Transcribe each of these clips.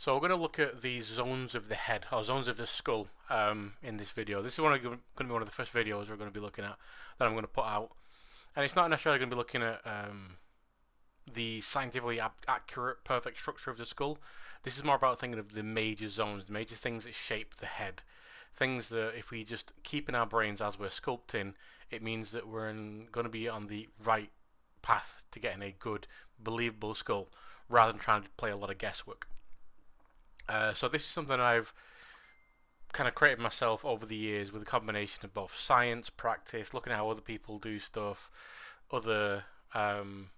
So we're going to look at the zones of the head, or zones of the skull, in this video. This is going to be one of the first videos we're going to be looking at, that I'm going to put out. And it's not necessarily going to be looking at the scientifically accurate, perfect structure of the skull. This is more about thinking of the major zones, the major things that shape the head. Things that if we just keep in our brains as we're sculpting, it means that we're going to be on the right path to getting a good, believable skull, rather than trying to play a lot of guesswork. So this is something I've kind of created myself over the years with a combination of both science, practice, looking at how other people do stuff, other kind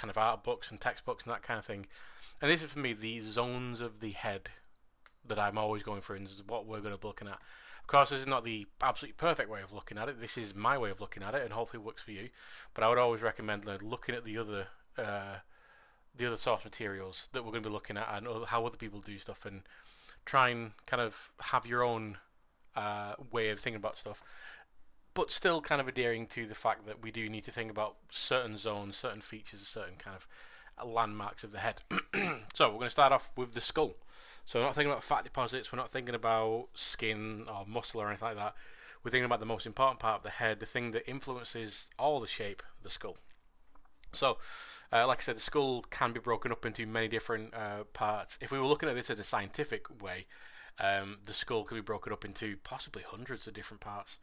of art books and textbooks and that kind of thing. And this is for me the zones of the head that I'm always going through, and this is what we're going to be looking at. Of course, this is not the absolutely perfect way of looking at it. This is my way of looking at it, and hopefully it works for you. But I would always recommend looking at the other source materials that we're going to be looking at, and how other people do stuff, and try and kind of have your own way of thinking about stuff, but still kind of adhering to the fact that we do need to think about certain zones, certain features, certain kind of landmarks of the head. So we're going to start off with the skull. So we're not thinking about fat deposits, we're not thinking about skin or muscle or anything like that. We're thinking about the most important part of the head, the thing that influences all the shape of the skull. So like I said, the skull can be broken up into many different parts. If we were looking at this in a scientific way, the skull could be broken up into possibly hundreds of different parts.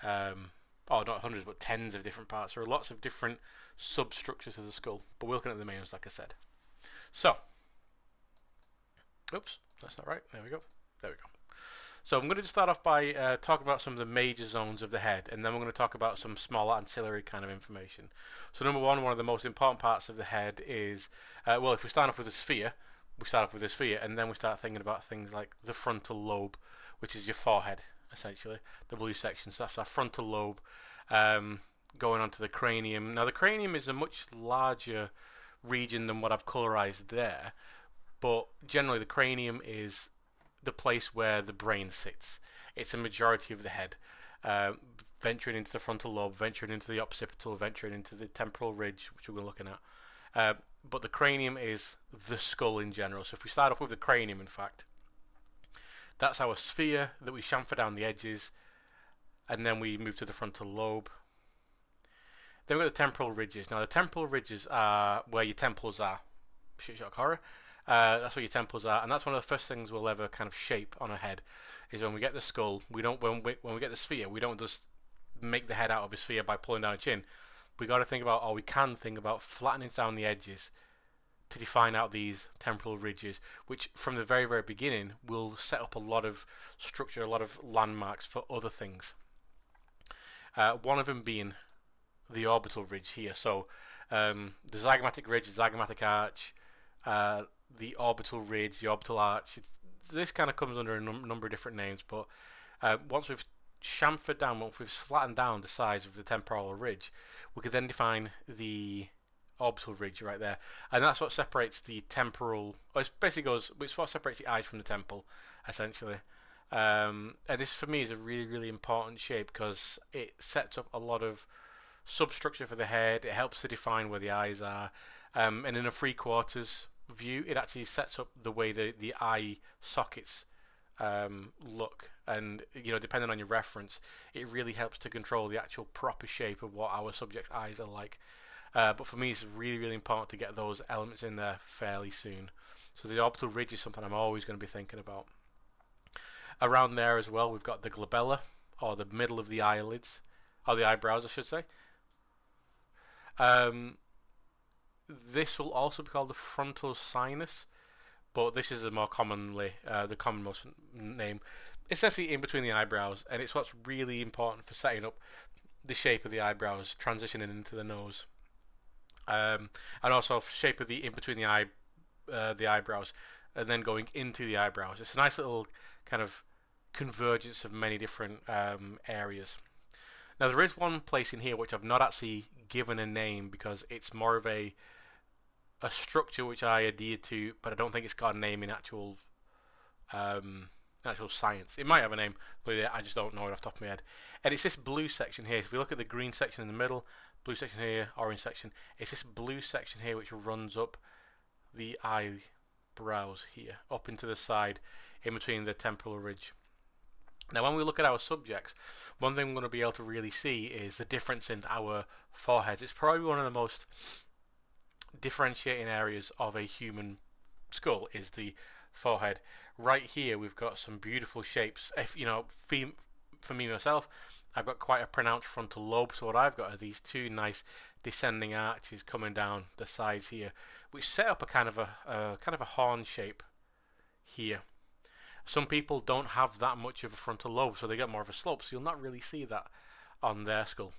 Or not hundreds, but tens of different parts. There are lots of different substructures of the skull, but we're looking at the main ones, like I said. So, oops, that's not right. There we go. There we go. So I'm going to start off by talking about some of the major zones of the head, and then we're going to talk about some smaller ancillary kind of information. So number one of the most important parts of the head is, well, if we start off with a sphere, and then we start thinking about things like the frontal lobe, which is your forehead, essentially, the blue section. So that's our frontal lobe, going on to the cranium. Now the cranium is a much larger region than what I've colorized there, but generally the cranium is the place where the brain sits. It's a majority of the head, venturing into the frontal lobe, venturing into the occipital, venturing into the temporal ridge, which we're looking at. But the cranium is the skull in general. So if we start off with the cranium, in fact, that's our sphere that we chamfer down the edges, and then we move to the frontal lobe. Then we've got the temporal ridges. Now the temporal ridges are where your temples are. Shit shock horror. That's where your temples are, and that's one of the first things we'll ever kind of shape on a head. Is when we get the skull, we don't when we get the sphere, we don't just make the head out of a sphere by pulling down a chin. We got to think about, or we can think about, flattening down the edges to define out these temporal ridges, which from the very, very beginning will set up a lot of structure, a lot of landmarks for other things. One of them being the orbital ridge here. So the zygomatic ridge, the zygomatic arch, the orbital ridge, the orbital arch. This kind of comes under a number of different names, but once we've chamfered down, once we've flattened down the size of the temporal ridge, we could then define the orbital ridge right there, and that's what separates the temporal. It's what separates the eyes from the temple, essentially. And this for me is a really, really important shape because it sets up a lot of substructure for the head. It helps to define where the eyes are, and in a 3/4 view, it actually sets up the way the eye sockets look, and depending on your reference, it really helps to control the actual proper shape of what our subject's eyes are like. But for me, it's really, really important to get those elements in there fairly soon. So the orbital ridge is something I'm always going to be thinking about. Around there as well, we've got the glabella, or the middle of the eyelids, or the eyebrows, I should say. This will also be called the frontal sinus, but this is the more commonly, the commonmost name. It's actually in between the eyebrows, and it's what's really important for setting up the shape of the eyebrows, transitioning into the nose, and also shape of the in between the eyebrows, and then going into the eyebrows. It's a nice little kind of convergence of many different areas. Now there is one place in here which I've not actually given a name because it's more of a structure which I adhere to, but I don't think it's got a name in actual science. It might have a name, but I just don't know it off the top of my head. And it's this blue section here. If we look at the green section in the middle, blue section here, orange section, it's this blue section here which runs up the eye brows here, up into the side, in between the temporal ridge. Now, when we look at our subjects, one thing we're going to be able to really see is the difference in our foreheads. It's probably one of the most differentiating areas of a human skull is the forehead. Right here, we've got some beautiful shapes. If you know, for me myself, I've got quite a pronounced frontal lobe. So what I've got are these two nice descending arches coming down the sides here, which set up a kind of a horn shape here. Some people don't have that much of a frontal lobe, so they get more of a slope, so you'll not really see that on their skull.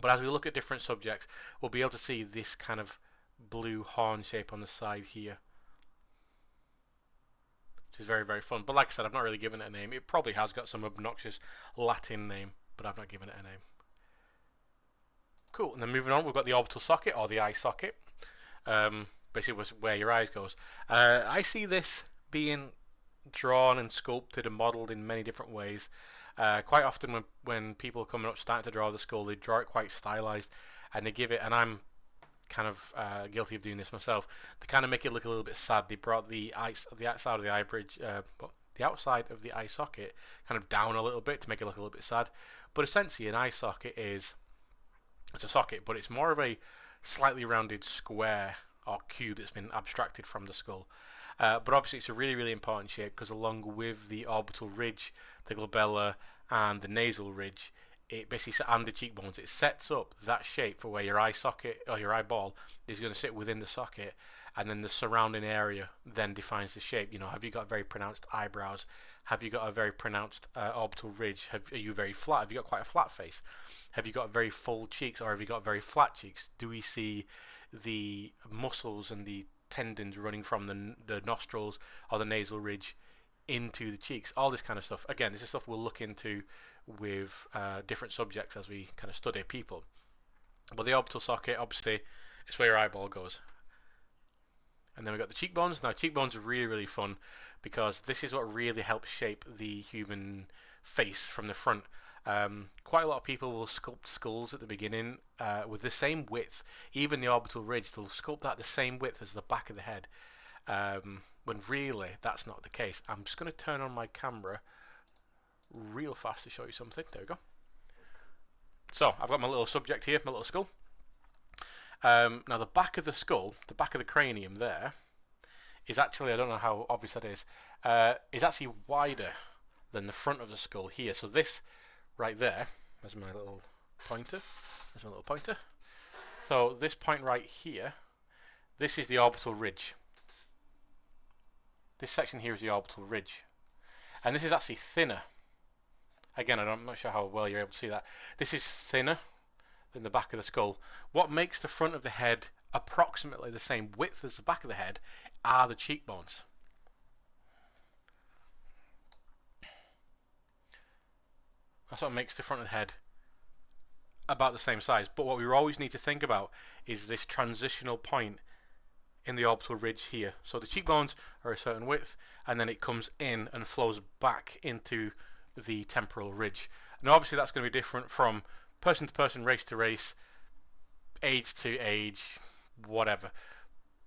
But as we look at different subjects, we'll be able to see this kind of blue horn shape on the side here, which is very, very fun. But like I said, I've not really given it a name. It probably has got some obnoxious Latin name, but I've not given it a name. Cool, and then moving on, we've got the orbital socket, or the eye socket. Basically where your eyes goes. I see this being drawn and sculpted and modelled in many different ways. Quite often when people are coming up starting to draw the skull, they draw it quite stylized, and they give it, and I'm kind of guilty of doing this myself, they kind of make it look a little bit sad. They brought the outside of the eye bridge, the outside of the eye socket kind of down a little bit to make it look a little bit sad. But essentially an eye socket it's a socket, but it's more of a slightly rounded square or cube that's been abstracted from the skull. But obviously it's a really, really important shape because along with the orbital ridge, the glabella and the nasal ridge, it basically, and the cheekbones, it sets up that shape for where your eye socket or your eyeball is going to sit within the socket, and then the surrounding area then defines the shape. You know, have you got very pronounced eyebrows? Have you got a very pronounced orbital ridge? Are you very flat? Have you got quite a flat face? Have you got very full cheeks, or have you got very flat cheeks? Do we see the muscles and the tendons running from the nostrils or the nasal ridge into the cheeks? All this kind of stuff. Again, this is stuff we'll look into with different subjects as we kind of study people. But the orbital socket, obviously, is where your eyeball goes. And then we've got the cheekbones. Now, cheekbones are really, really fun because this is what really helps shape the human face from the front. Quite a lot of people will sculpt skulls at the beginning with the same width. Even the orbital ridge, they'll sculpt that the same width as the back of the head, when really that's not the case. I'm just going to turn on my camera real fast to show you something. There we go. So I've got my little subject here, my little skull. Now the back of the skull, the back of the cranium there, is actually, I don't know how obvious that is actually wider than the front of the skull here. So this right there, there's my little pointer. There's my little pointer. So this point right here, this is the orbital ridge. This section here is the orbital ridge, and this is actually thinner. Again, I'm not sure how well you're able to see that. This is thinner than the back of the skull. What makes the front of the head approximately the same width as the back of the head are the cheekbones. That's what makes the front of the head about the same size. But what we always need to think about is this transitional point in the orbital ridge here. So the cheekbones are a certain width, and then it comes in and flows back into the temporal ridge. Now obviously that's going to be different from person to person, race to race, age to age, whatever.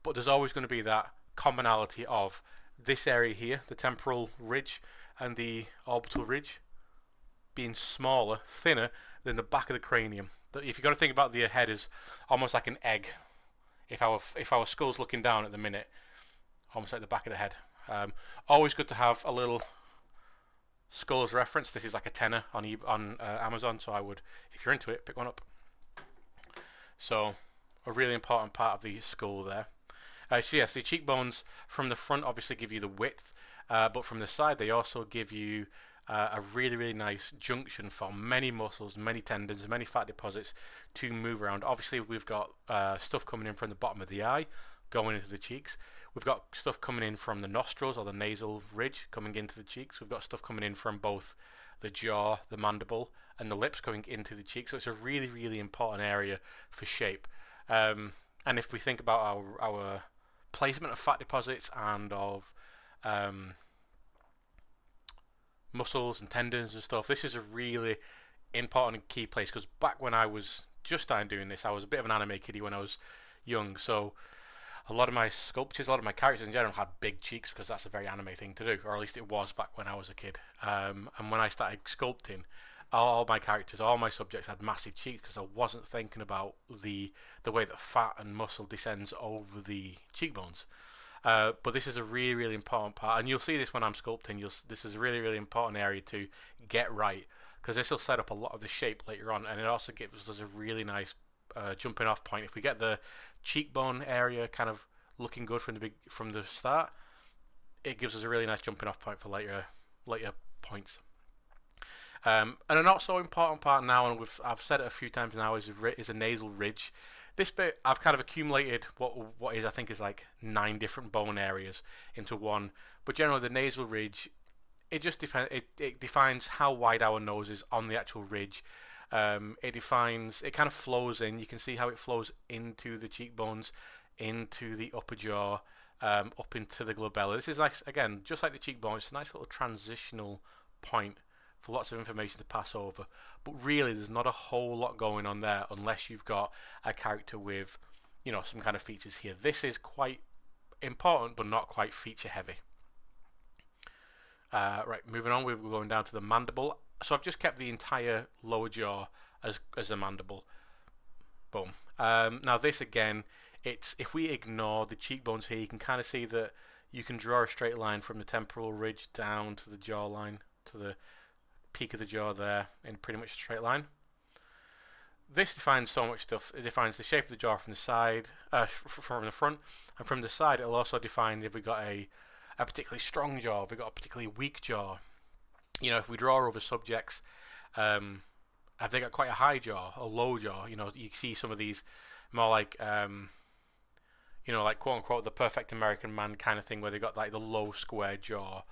But there's always going to be that commonality of this area here, the temporal ridge and the orbital ridge, being smaller, thinner than the back of the cranium. If you've got to think about the head as almost like an egg, if our skull's looking down at the minute, almost like the back of the head. Always good to have a little skull as reference. This is like a tenner on Amazon, so I would, if you're into it, pick one up. So a really important part of the skull there. So yes, the cheekbones from the front obviously give you the width, but from the side they also give you a really, really nice junction for many muscles, many tendons, many fat deposits to move around. Obviously we've got stuff coming in from the bottom of the eye going into the cheeks. We've got stuff coming in from the nostrils or the nasal ridge coming into the cheeks. We've got stuff coming in from both the jaw, the mandible and the lips going into the cheeks. So it's a really, really important area for shape. And if we think about our placement of fat deposits and of muscles and tendons and stuff, this is a really important and key place, because back when I was just starting doing this, I was a bit of an anime kiddie when I was young, so a lot of my sculptures, a lot of my characters in general had big cheeks because that's a very anime thing to do, or at least it was back when I was a kid. And when I started sculpting, all my characters, all my subjects had massive cheeks because I wasn't thinking about the way that fat and muscle descends over the cheekbones. But this is a really, really important part, and you'll see this when I'm sculpting. This is a really, really important area to get right because this will set up a lot of the shape later on, and it also gives us a really nice jumping off point. If we get the cheekbone area kind of looking good from the start, it gives us a really nice jumping off point for later points. And a not so important part now, and I've said it a few times now, is a nasal ridge. This bit I've kind of accumulated what is I think is like 9 different bone areas into one, but generally the nasal ridge, it defines how wide our nose is on the actual ridge. It kind of flows in. You can see how it flows into the cheekbones, into the upper jaw, up into the glabella. This is like, again, just like the cheekbone, it's a nice little transitional point for lots of information to pass over. But really, there's not a whole lot going on there unless you've got a character with, some kind of features here. This is quite important, but not quite feature heavy. Right, moving on, we're going down to the mandible. So I've just kept the entire lower jaw as a mandible. Boom. Now this again, if we ignore the cheekbones here, you can kind of see that you can draw a straight line from the temporal ridge down to the jawline, to the peak of the jaw there, in pretty much a straight line. This defines so much stuff. It defines the shape of the jaw from the side, from the front, and from the side it'll also define if we got a particularly strong jaw, if we got a particularly weak jaw. If we draw over subjects, have they got quite a high jaw, a low jaw? You see some of these more like, like quote unquote the perfect American man kind of thing, where they got like the low square jaw.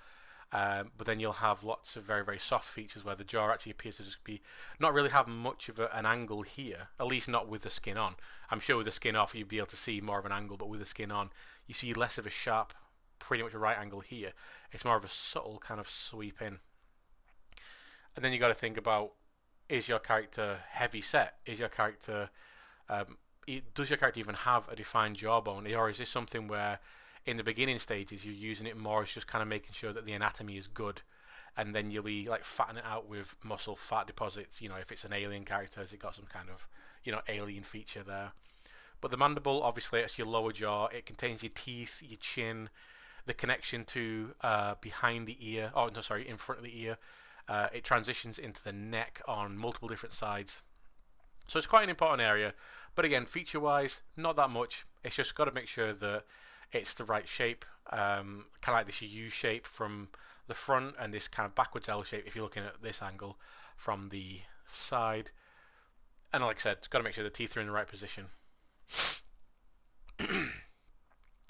But then you'll have lots of very, very soft features where the jaw actually appears to just be not really have much of an angle here, at least not with the skin on. I'm sure with the skin off you'd be able to see more of an angle, but with the skin on you see less of a sharp, pretty much a right angle here. It's more of a subtle kind of sweep in. And then you got to think about, is your character heavy set? Is your character does your character even have a defined jawbone, or is this something where in the beginning stages you're using it more as just kind of making sure that the anatomy is good, and then you'll be like fattening it out with muscle fat deposits? If it's an alien character, has it got some kind of alien feature there? But the mandible, obviously, it's your lower jaw. It contains your teeth, your chin, the connection to behind the ear. Oh no, sorry, in front of the ear. It transitions into the neck on multiple different sides. So it's quite an important area. But again, feature-wise, not that much. It's just got to make sure that it's the right shape. Kind of like this U shape from the front, and this kind of backwards L shape if you're looking at this angle from the side. And like I said, it's got to make sure the teeth are in the right position.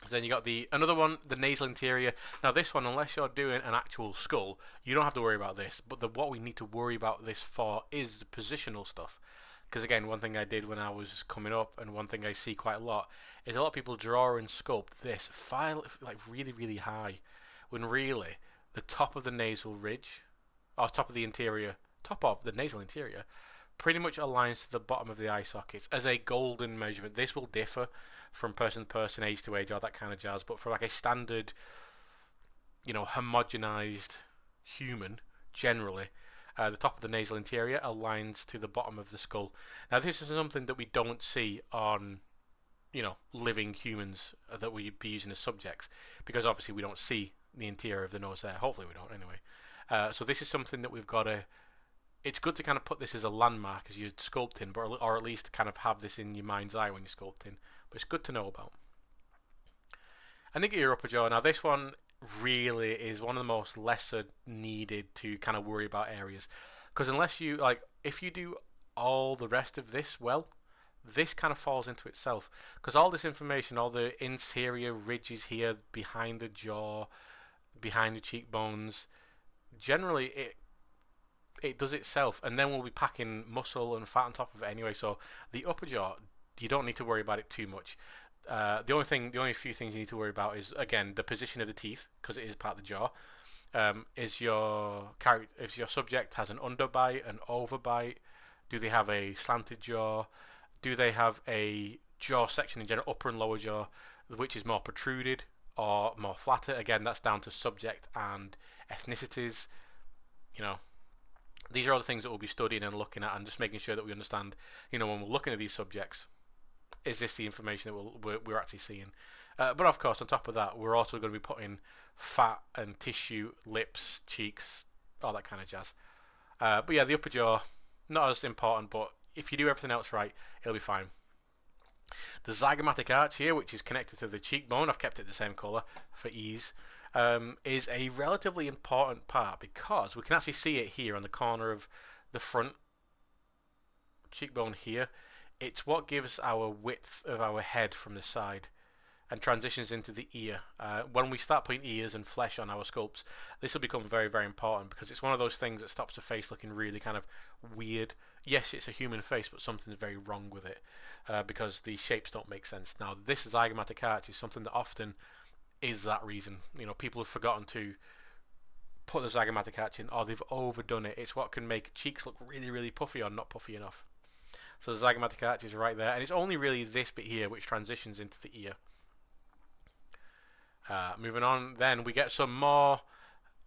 Then you got another one, the nasal interior. Now this one, unless you're doing an actual skull, you don't have to worry about this. But what we need to worry about this for is the positional stuff. Because again, one thing I did when I was coming up, and one thing I see quite a lot, is a lot of people draw and sculpt this file like really, really high, when really the top of the nasal ridge, or top of the nasal interior, pretty much aligns to the bottom of the eye sockets as a golden measurement. This will differ from person to person, age to age, all that kind of jazz, but for like a standard, homogenized human, generally, the top of the nasal interior aligns to the bottom of the skull. Now this is something that we don't see on, living humans that we'd be using as subjects, because obviously we don't see the interior of the nose there. Hopefully we don't anyway. So this is something that we've got to, it's good to kind of put this as a landmark as you're sculpting, or at least kind of have this in your mind's eye when you're sculpting. But it's good to know about. And then get your upper jaw. Now this one really is one of the most lesser needed to kind of worry about areas, because unless you if you do all the rest of this well, this kind of falls into itself, because all this information, all the interior ridges here behind the jaw, behind the cheekbones, generally it does itself, and then we'll be packing muscle and fat on top of it anyway. So the upper jaw, you don't need to worry about it too much. The only few things you need to worry about is, again, the position of the teeth, because it is part of the jaw. If your subject has an underbite, an overbite, do they have a slanted jaw? Do they have a jaw section in general, upper and lower jaw? which is more protruded or more flatter. Again, that's down to subject and ethnicities. You know, these are all the things that we'll be studying and looking at, and just making sure that we understand, you know, when we're looking at these subjects, is this the information that we're actually seeing? But of course, on top of that, we're also going to be putting fat and tissue, lips, cheeks, all that kind of jazz. But yeah, the upper jaw, not as important, but if you do everything else right, it'll be fine. The zygomatic arch here, which is connected to the cheekbone, I've kept it the same colour for ease, is a relatively important part because we can actually see it here on the corner of the front cheekbone here. It's what gives our width of our head from the side and transitions into the ear. When we start putting ears and flesh on our sculpts, this will become very, very important because it's one of those things that stops the face looking really kind of weird. Yes, it's a human face, but something's very wrong with it because the shapes don't make sense. Now, this zygomatic arch is something that often is that reason. You know, people have forgotten to put the zygomatic arch in, or they've overdone it. It's what can make cheeks look really, really puffy or not puffy enough. So the zygomatic arch is right there, and it's only really this bit here which transitions into the ear. Moving on, then we get some more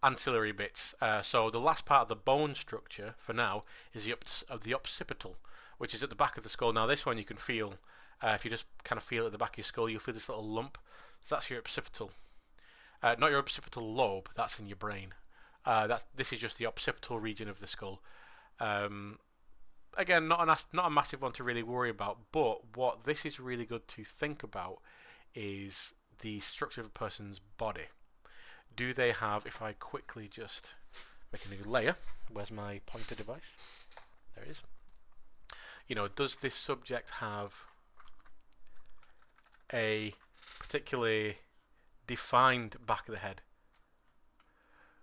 ancillary bits. So the last part of the bone structure for now is the occipital, which is at the back of the skull. Now this one you can feel, if you just kind of feel at the back of your skull, you'll feel this little lump. So that's your occipital. Not your occipital lobe, that's in your brain. This is just the occipital region of the skull. Again, not a massive one to really worry about, but what this is really good to think about is the structure of a person's body. Do they have, if I quickly just make a new layer, where's my pointer device? There it is. You know, does this subject have a particularly defined back of the head?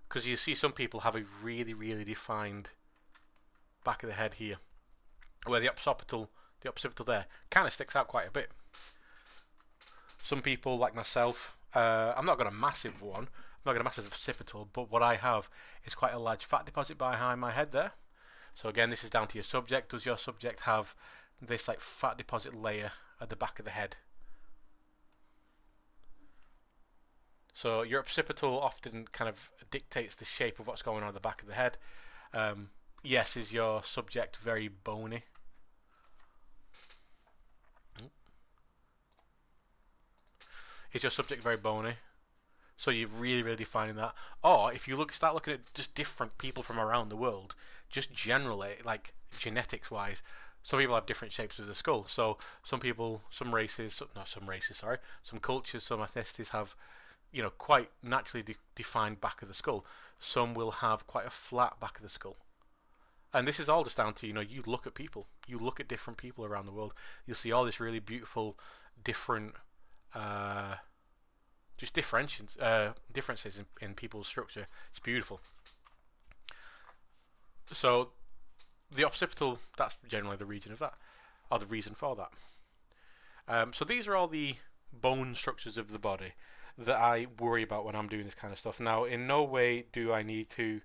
Because you see some people have a really, really defined back of the head here, where the occipital there kind of sticks out quite a bit. Some people, like myself, I've not got a massive one, I've not got a massive occipital, but what I have is quite a large fat deposit behind my head there. So again, this is down to your subject. Does your subject have this like fat deposit layer at the back of the head? So your occipital often kind of dictates the shape of what's going on at the back of the head. Yes, is your subject very bony? Is your subject very bony? So you're really, really defining that. Or if you start looking at just different people from around the world, just generally, like genetics wise, some people have different shapes of the skull. So some cultures, some cultures, some ethnicities have, you know, quite naturally defined back of the skull. Some will have quite a flat back of the skull. And this is all just down to, you know, you look at people. You look at different people around the world. You'll see all this really beautiful, different, just differences in people's structure. It's beautiful. So the occipital, that's generally the region of that, or the reason for that. So these are all the bone structures of the body that I worry about when I'm doing this kind of stuff. Now, in no way do I need to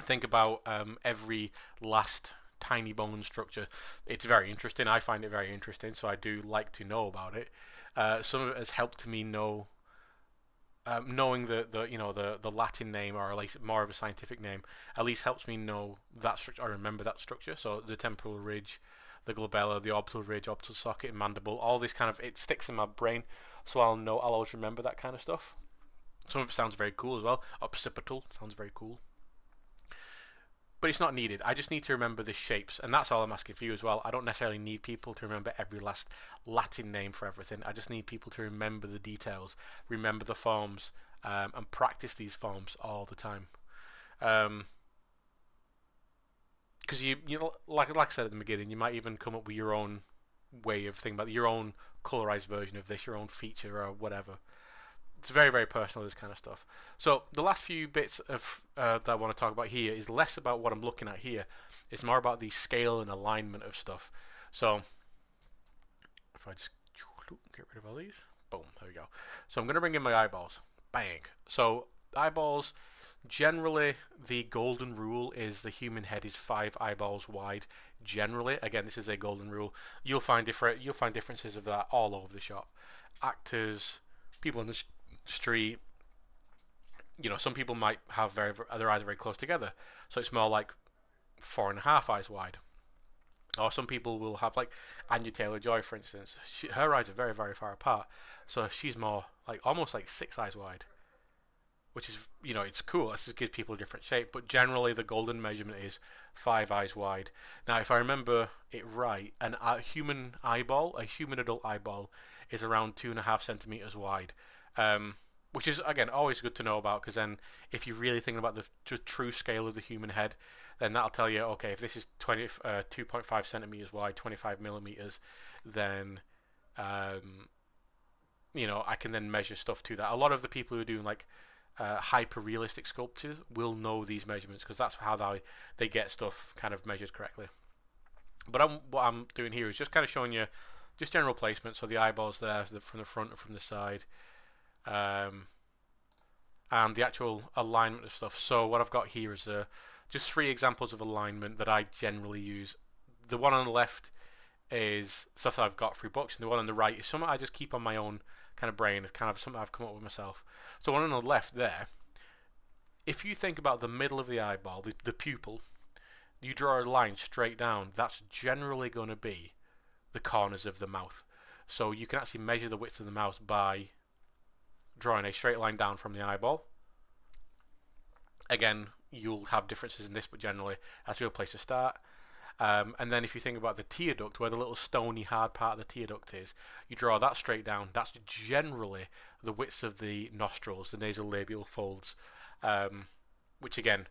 think about every last tiny bone structure. It's very interesting. I find it very interesting, so I do like to know about it. Some of it has helped me know, knowing the Latin name, or at least more of a scientific name, at least helps me know that structure. I remember that structure. So the temporal ridge, the glabella, the orbital ridge, orbital socket, mandible, all this kind of, it sticks in my brain, so I'll always remember that kind of stuff. Some of it sounds very cool as well. Occipital sounds very cool. But it's not needed. I just need to remember the shapes, and that's all I'm asking for you as well. I don't necessarily need people to remember every last Latin name for everything. I just need people to remember the details, remember the forms, and practice these forms all the time. Because you know, like I said at the beginning, you might even come up with your own way of thinking about your own colorized version of this, your own feature or whatever. It's very, very personal, this kind of stuff. So the last few bits of that I want to talk about here is less about what I'm looking at here. It's more about the scale and alignment of stuff. So if I just get rid of all these, boom, there we go. So I'm going to bring in my eyeballs. Bang. So eyeballs, Generally, the golden rule is the human head is 5 eyeballs wide. Generally, again, this is a golden rule. You'll find differences of that all over the shop. Actors, people in the street. Some people might have their eyes very close together, so it's more like 4.5 eyes wide. Or some people will have like Anya Taylor-Joy, for instance. Her eyes are very, very far apart, so she's more like almost like 6 eyes wide, which is it's cool. This just gives people a different shape. But generally, the golden measurement is 5 eyes wide. Now, if I remember it right, a human adult eyeball, is around 2.5 centimeters wide. Which is again always good to know about, because then if you're really thinking about the true scale of the human head, then that'll tell you, okay, if this is 2.5 centimeters wide, 25 millimeters, then I can then measure stuff to that. A lot of the people who are doing like hyper realistic sculptures will know these measurements, because that's how they get stuff kind of measured correctly. But what I'm doing here is just kind of showing you just general placement. So the eyeballs there from the front and from the side. And the actual alignment of stuff. So what I've got here is just 3 examples of alignment that I generally use. The one on the left is stuff that I've got through books, and the one on the right is something I just keep on my own kind of brain. It's kind of something I've come up with myself. So one on the left there, if you think about the middle of the eyeball, the pupil, you draw a line straight down, that's generally going to be the corners of the mouth. So you can actually measure the width of the mouth by drawing a straight line down from the eyeball. Again, you'll have differences in this, but generally that's a good place to start. And then if you think about the tear duct, where the little stony hard part of the tear duct is, you draw that straight down. That's generally the width of the nostrils, the nasolabial folds, which again,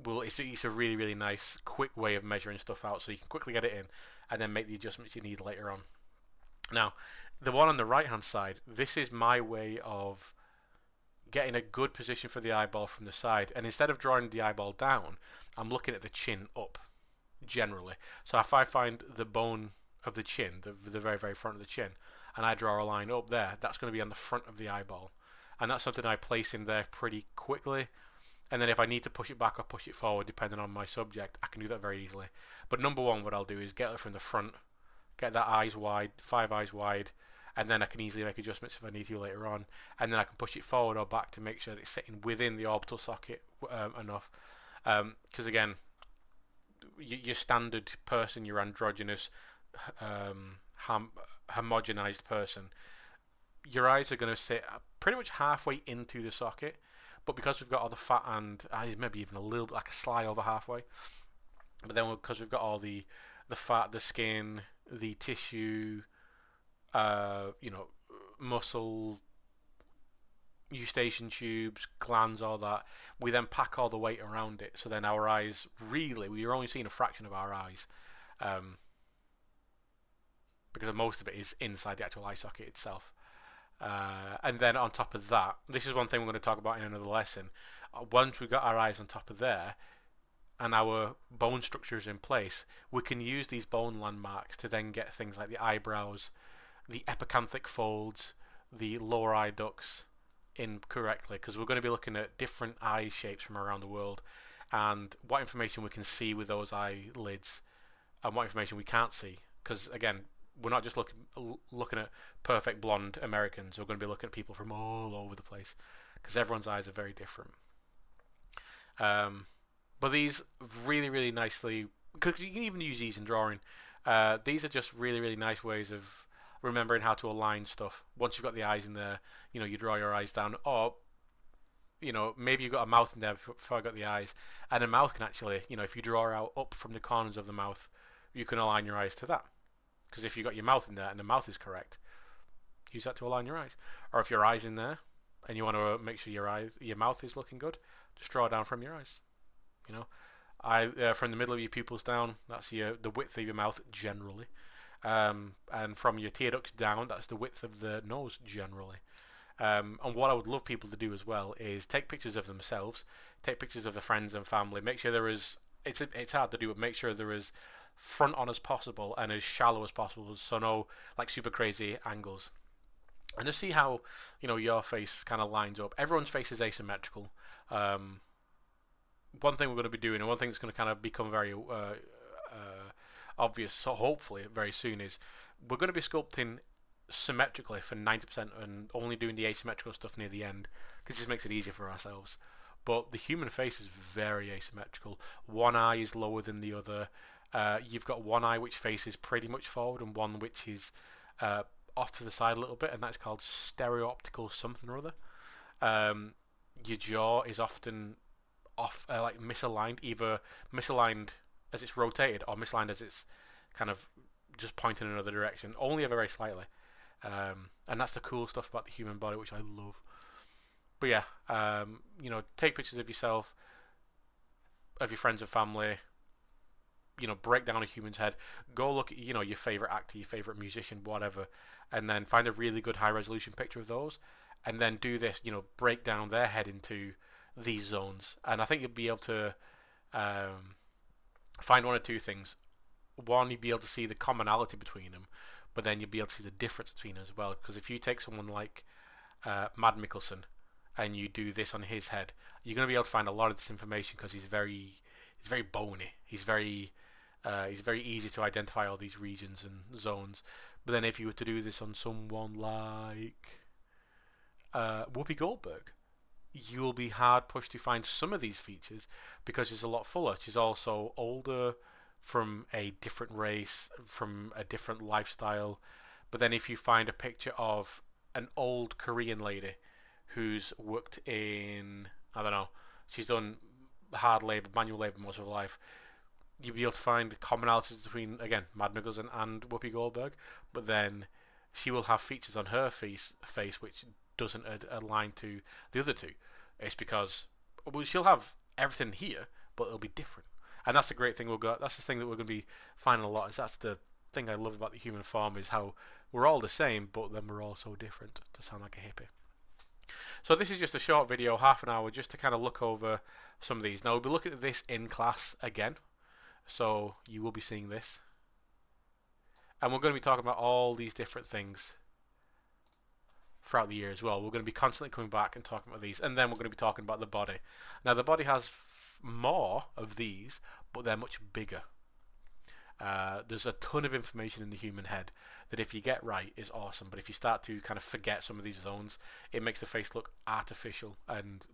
it's a really, really nice, quick way of measuring stuff out, so you can quickly get it in and then make the adjustments you need later on. Now, the one on the right hand side, this is my way of getting a good position for the eyeball from the side, and instead of drawing the eyeball down, I'm looking at the chin up generally. So if I find the bone of the chin, the very, very front of the chin, and I draw a line up there, that's going to be on the front of the eyeball, and that's something I place in there pretty quickly. And then if I need to push it back or push it forward depending on my subject, I can do that very easily. But number one, what I'll do is get it from the front, get that eyes wide, 5 eyes wide, and then I can easily make adjustments if I need to later on, and then I can push it forward or back to make sure that it's sitting within the orbital socket enough. Because again, your standard person, your androgynous, homogenized person, your eyes are going to sit pretty much halfway into the socket, but because we've got all the fat and maybe even a little bit like a sly over halfway, but then because we've got all the fat, the skin, the tissue, muscle, eustachian tubes, glands, all that, we then pack all the weight around it. So then our eyes, really, we're only seeing a fraction of our eyes, because most of it is inside the actual eye socket itself. And then on top of that, this is one thing we're going to talk about in another lesson. Once we've got our eyes on top of there, and our bone structure is in place, we can use these bone landmarks to then get things like the eyebrows, the epicanthic folds, the lower eye ducts in correctly, because we're going to be looking at different eye shapes from around the world, and what information we can see with those eyelids and what information we can't see. Because again, we're not just looking at perfect blonde Americans. We're going to be looking at people from all over the place, because everyone's eyes are very different. But these really, really nicely, because you can even use these in drawing. These are just really, really nice ways of remembering how to align stuff. Once you've got the eyes in there, you draw your eyes down, or maybe you've got a mouth in there before I got the eyes, and a mouth can actually, if you draw out up from the corners of the mouth, you can align your eyes to that. Because if you've got your mouth in there and the mouth is correct, use that to align your eyes. Or if your eye's in there and you want to make sure your mouth is looking good, just draw down from your eyes. From the middle of your pupils down, that's the width of your mouth generally. And from your tear ducts down, that's the width of the nose generally. And what I would love people to do as well is take pictures of themselves, take pictures of their friends and family, make sure there is, it's hard to do, but make sure there is front on as possible and as shallow as possible, so no like super crazy angles. and just see how your face kind of lines up. Everyone's face is asymmetrical. Um, One thing we're going to be doing, and one thing that's going to kind of become very obvious, so hopefully very soon, is we're going to be sculpting symmetrically for 90% and only doing the asymmetrical stuff near the end because it just makes it easier for ourselves. But the human face is very asymmetrical. One eye is lower than the other. You've got one eye which faces pretty much forward and one which is off to the side a little bit, and that's called stereoptical something or other. Your jaw is often off, like misaligned, either misaligned as it's rotated or misaligned as it's kind of just pointing in another direction, only ever very slightly. And that's the cool stuff about the human body, which I love. But yeah, take pictures of yourself, of your friends and family. Break down a human's head. Go look at your favorite actor, your favorite musician, whatever, and then find a really good high resolution picture of those, and then do this. Break down their head into these zones, and I think you'll be able to find one or two things. One, you'll be able to see the commonality between them, but then you'll be able to see the difference between them as well. Because if you take someone like Mad Mikkelsen and you do this on his head, you're going to be able to find a lot of this information because he's very bony. He's very easy to identify all these regions and zones. But then if you were to do this on someone like Whoopi Goldberg, you will be hard pushed to find some of these features because she's a lot fuller. She's also older, from a different race, from a different lifestyle. But then if you find a picture of an old Korean lady who's worked in, I don't know, she's done hard labor, manual labor most of her life, you'll be able to find commonalities between, again, Mad Mikkelsen and Whoopi Goldberg. But then she will have features on her face which doesn't align to the other two. It's because she'll have everything here, but it'll be different. And that's the great thing that's the thing that we're going to be finding a lot. Is that's the thing I love about the human form, is how we're all the same, but then we're all so different, to sound like a hippie. So this is just a short video, half an hour, just to kind of look over some of these. Now we'll be looking at this in class again, so you will be seeing this. And we're going to be talking about all these different things throughout the year as well. We're going to be constantly coming back and talking about these, and then we're going to be talking about the body. Now the body has more of these, but they're much bigger. There's a ton of information in the human head that if you get right is awesome, but if you start to kind of forget some of these zones, it makes the face look artificial and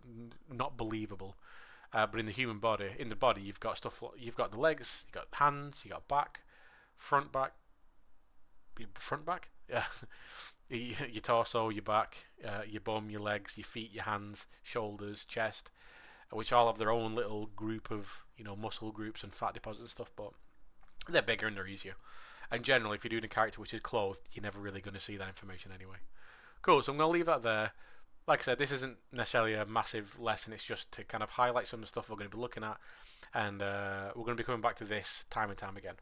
not believable. But in the human body, you've got stuff. You've got the legs, you've got hands, you got back, front back, yeah. Your torso, your back, your bum, your legs, your feet, your hands, shoulders, chest, which all have their own little group of muscle groups and fat deposits and stuff, but they're bigger and they're easier. And generally, if you're doing a character which is clothed, you're never really going to see that information anyway. Cool, so I'm going to leave that there. Like I said, this isn't necessarily a massive lesson, it's just to kind of highlight some of the stuff we're going to be looking at, and we're going to be coming back to this time and time again.